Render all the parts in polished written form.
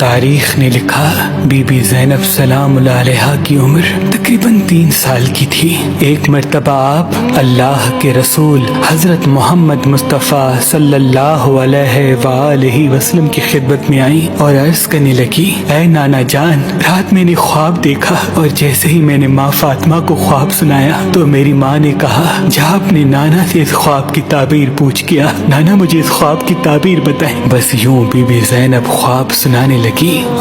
تاریخ نے لکھا بی بی زینب سلام اللہ علیہا کی عمر تقریباً 3 سال کی تھی۔ ایک مرتبہ آپ اللہ کے رسول حضرت محمد مصطفیٰ صلی اللہ علیہ وآلہ وسلم کی خدمت میں آئیں اور عرض کرنے لگی، اے نانا جان، رات میں نے خواب دیکھا اور جیسے ہی میں نے ماں فاطمہ کو خواب سنایا تو میری ماں نے کہا، جا اپنے نانا سے اس خواب کی تعبیر پوچھ کیا، نانا مجھے اس خواب کی تعبیر بتائیں۔ بس یوں بی بی زینب خواب سنانے لگی۔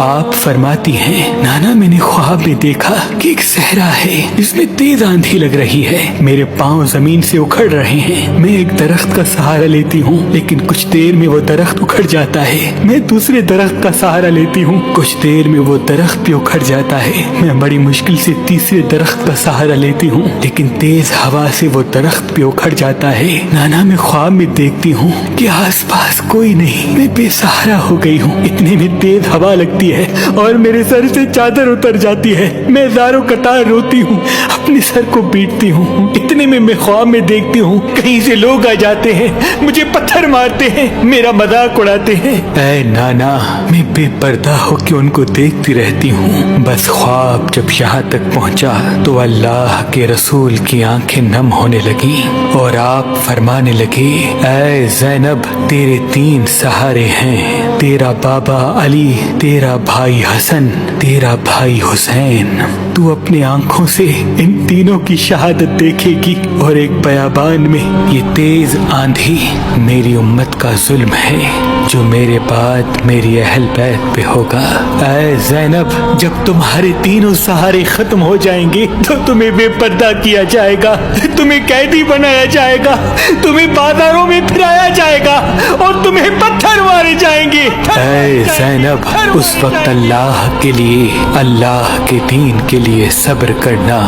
آپ فرماتی ہیں، نانا میں نے خواب میں دیکھا کہ ایک صحرا ہے جس میں تیز آندھی لگ رہی ہے، میرے پاؤں زمین سے اکھڑ رہے ہیں، میں ایک درخت کا سہارا لیتی ہوں لیکن کچھ دیر میں وہ درخت اکھڑ جاتا ہے، میں دوسرے درخت کا سہارا لیتی ہوں، کچھ دیر میں وہ درخت بھی اکھڑ جاتا ہے، میں بڑی مشکل سے تیسرے درخت کا سہارا لیتی ہوں لیکن تیز ہوا سے وہ درخت بھی اکھڑ جاتا ہے۔ نانا میں خواب میں دیکھتی ہوں کہ آس پاس کوئی نہیں، میں بے سہارا ہو گئی ہوں، اتنے میں تیز ہوا لگتی ہے اور میرے سر سے چادر اتر جاتی ہے، میں زاروں قطار روتی ہوں، اپنے سر کو پیٹتی ہوں، اتنے میں خواب میں دیکھتی ہوں کہیں سے لوگ آ جاتے ہیں، مجھے پتھر مارتے ہیں، میرا مذاق اڑاتے ہیں۔ اے نانا، میں بے پردہ ہو کے ان کو دیکھتی رہتی ہوں۔ بس خواب جب یہاں تک پہنچا تو اللہ کے رسول کی آنکھیں نم ہونے لگی اور آپ فرمانے لگے، اے زینب، تیرے 3 سہارے ہیں، تیرا بابا علی، تیرا بھائی حسن، تیرا بھائی حسین، تو اپنے آنکھوں سے ان تینوں کی شہادت دیکھے گی۔ اور ایک بیابان میں، یہ تیز آندھی میری امت کا ظلم ہے جو میرے بعد میری اہل بیت پہ ہوگا۔ اے زینب، جب تمہارے تینوں سہارے ختم ہو جائیں گے تو تمہیں بے پردہ کیا جائے گا، تمہیں قیدی بنایا جائے گا، تمہیں بازاروں میں پھرایا جائے گا اور تمہیں پتھر مارے جائیں گے۔ اے زینب، اس وقت اللہ کے لیے، اللہ کے دین کے لیے صبر کرنا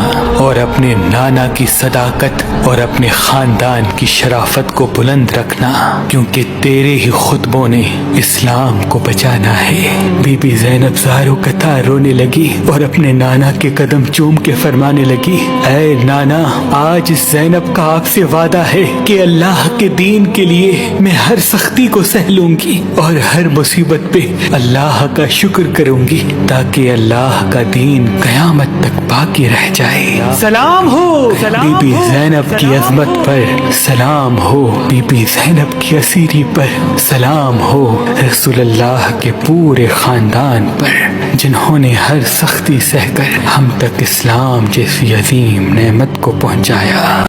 اور اپنے نانا کی صداقت اور اپنے خاندان کی شرافت کو بلند رکھنا، کیونکہ تیرے ہی خطبوں نے اسلام کو بچانا ہے۔ بی بی زینب زاروں قطار رونے لگی اور اپنے نانا کے قدم چوم کے فرمانے لگی، اے نانا، آج زینب کا آپ سے وعدہ ہے کہ اللہ کے دین کے لیے میں ہر سختی کو سہ لوں گی اور ہر مصیبت پہ اللہ کا شکر کروں گی تاکہ اللہ کا دین قیامت تک باقی رہ جائے۔ سلام ہو بی بی زینب کی عظمت پر، سلام ہو بی بی زینب کی اسیری پر، سلام ہو رسول اللہ کے پورے خاندان پر جنہوں نے ہر سختی سہ کر ہم تک اسلام جیسی عظیم نعمت کو پہنچایا۔